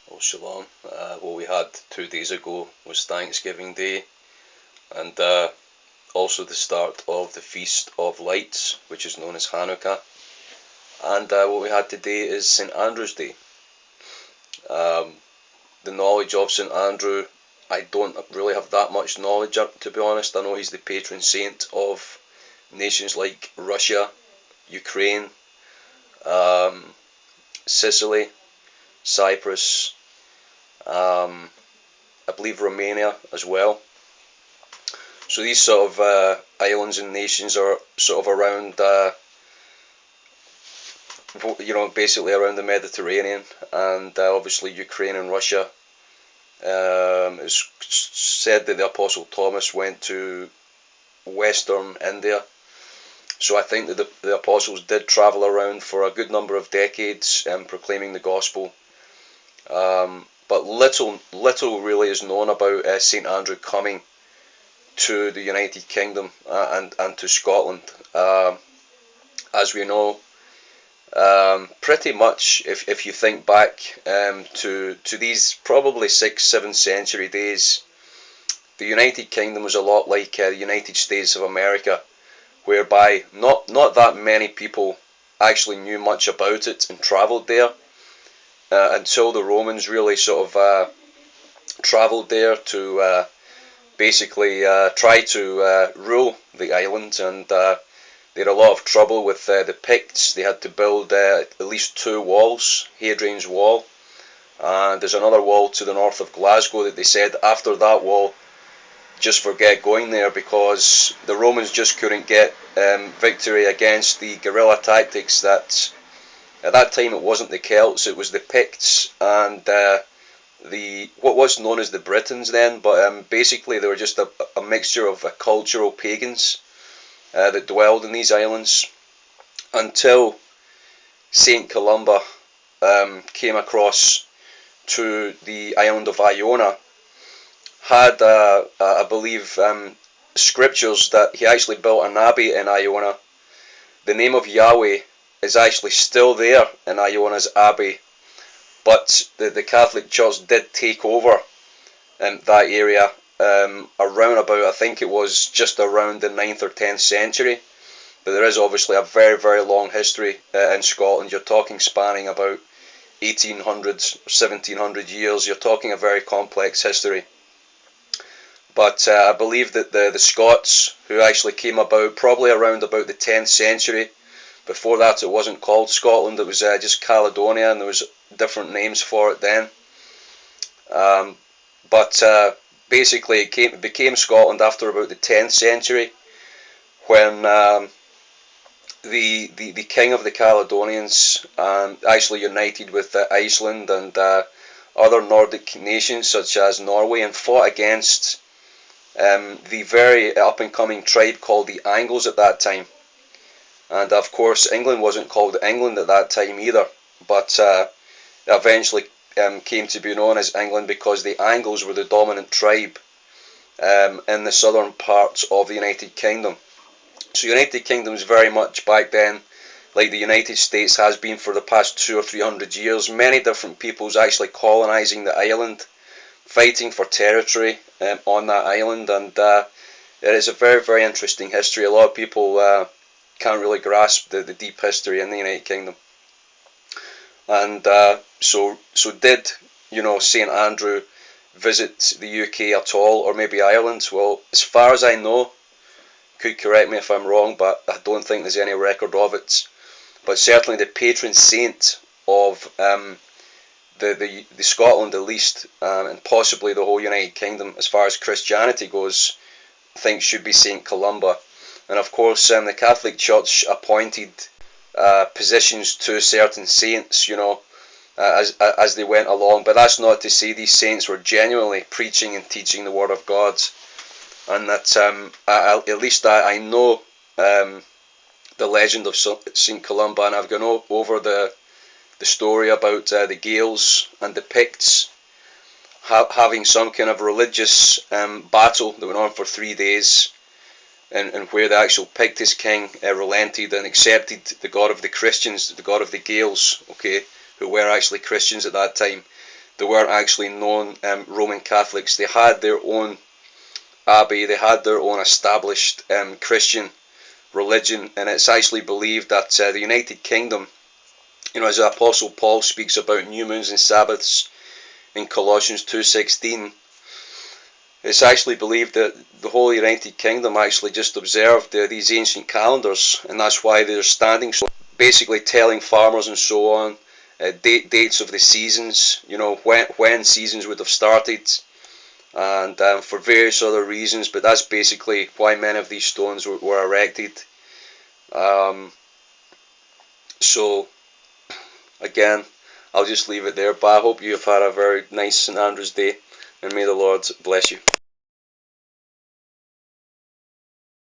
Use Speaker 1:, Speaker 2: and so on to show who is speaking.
Speaker 1: Well, shalom. What we had 2 days ago was Thanksgiving Day, and also the start of the Feast of Lights, which is known as Hanukkah. And what we had today is St. Andrew's Day. Um, the knowledge of St. Andrew, I don't really have that much knowledge, to be honest. I know he's the patron saint of nations like Russia, Ukraine, um, Sicily, Cyprus, I believe Romania as well. So these sort of islands and nations are sort of around, basically around the Mediterranean, and obviously Ukraine and Russia. It's said that the Apostle Thomas went to Western India, so I think that the apostles did travel around for a good number of decades, proclaiming the gospel. But little really is known about St. Andrew coming to the United Kingdom and to Scotland. As we know, pretty much if you think back to these probably 6th, 7th century days, the United Kingdom was a lot like the United States of America, whereby not that many people actually knew much about it and travelled there until the Romans really sort of travelled there to basically try to rule the island, and they had a lot of trouble with the Picts. They had to build at least 2 walls, Hadrian's Wall, and there's another wall to the north of Glasgow that they said after that wall, just forget going there, because the Romans just couldn't get victory against the guerrilla tactics that at that time it wasn't the Celts, it was the Picts and what was known as the Britons then, but basically they were just a mixture of cultural pagans that dwelled in these islands until St. Columba came across to the island of Iona, had, I believe, scriptures that he actually built an abbey in Iona. The name of Yahweh is actually still there in Iona's abbey, but the Catholic Church did take over that area around about, I think it was just around the 9th or 10th century. But there is obviously a very, very long history in Scotland. You're talking spanning about 1800s, 1700 years. You're talking a very complex history. But I believe that the Scots, who actually came about probably around about the 10th century, before that it wasn't called Scotland, it was just Caledonia, and there was different names for it then. But basically it became Scotland after about the 10th century, when the king of the Caledonians actually united with Iceland and other Nordic nations such as Norway, and fought against the very up and coming tribe called the Angles at that time. And of course England wasn't called England at that time either, but eventually came to be known as England because the Angles were the dominant tribe in the southern parts of the United Kingdom. So United Kingdom is very much back then like the United States has been for the past 200 or 300 years. Many different peoples actually colonising the island, fighting for territory on that island, and it is a very, very interesting history. A lot of people can't really grasp the deep history in the United Kingdom. And so did St. Andrew visit the UK at all, or maybe Ireland? Well, as far as I know, could correct me if I'm wrong, but I don't think there's any record of it. But certainly the patron saint of the Scotland at least, and possibly the whole United Kingdom as far as Christianity goes, I think should be St. Columba. And of course the Catholic Church appointed positions to certain saints, as they went along. But that's not to say these saints were genuinely preaching and teaching the Word of God. And that at least I know the legend of St. Columba, and I've gone over the story about the Gaels and the Picts having some kind of religious battle that went on for 3 days, and where the actual Pictish king relented and accepted the God of the Christians, the God of the Gaels, okay, who were actually Christians at that time. they weren't actually known Roman Catholics. They had their own abbey, they had their own established Christian religion, and it's actually believed that the United Kingdom, as the Apostle Paul speaks about new moons and Sabbaths in Colossians 2:16, it's actually believed that the whole United Kingdom actually just observed these ancient calendars, and that's why they're standing so. Basically telling farmers and so on dates of the seasons, when seasons would have started, and for various other reasons. But that's basically why many of these stones were erected. So again, I'll just leave it there. But I hope you have had a very nice St. Andrew's Day, and may the Lord bless you.